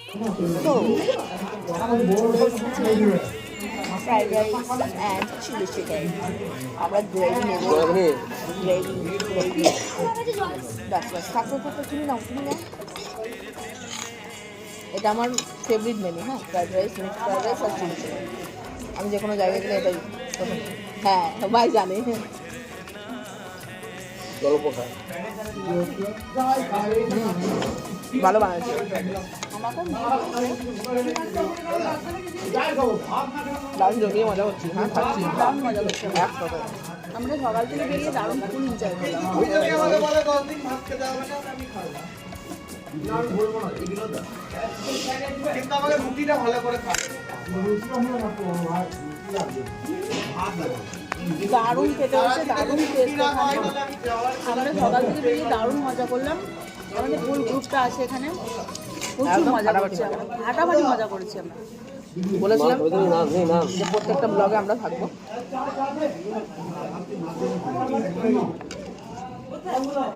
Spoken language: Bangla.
So, fried rice and chili chicken. আমরা গ্রেভি নেব, গ্রেভি গ্রেভি ব্যাস ব্যাস তারপর তুমি নাও তুমি নাও। এটা আমার ফেভারিট মেনু। হ্যাঁ, fried rice, mixed fried rice আর চিলি চিকেন। আমি যে কোনো জায়গায় গেলে এটাই প্রথম। হ্যাঁ, সবাই জানে। ভালো বানাচ্ছি। দারুণ জমিয়ে মজা করছি। হ্যাঁ, খাচ্ছি, দারুণ মজা করছি। আমরা সকাল থেকে বেরিয়ে দারুণ ফুল এনজয় করলাম। দারুণ খেতে হচ্ছে, দারুণ টেস্ট। আমরা সকাল থেকে বেরিয়ে দারুণ মজা করলাম। আমাদের ফুল গ্রুপটা আছে এখানে, প্রচুর মজা করছি, ফাটাফাটি মজা করেছি। আমরা বলেছিলাম যে প্রত্যেকটা ব্লগে আমরা থাকবো।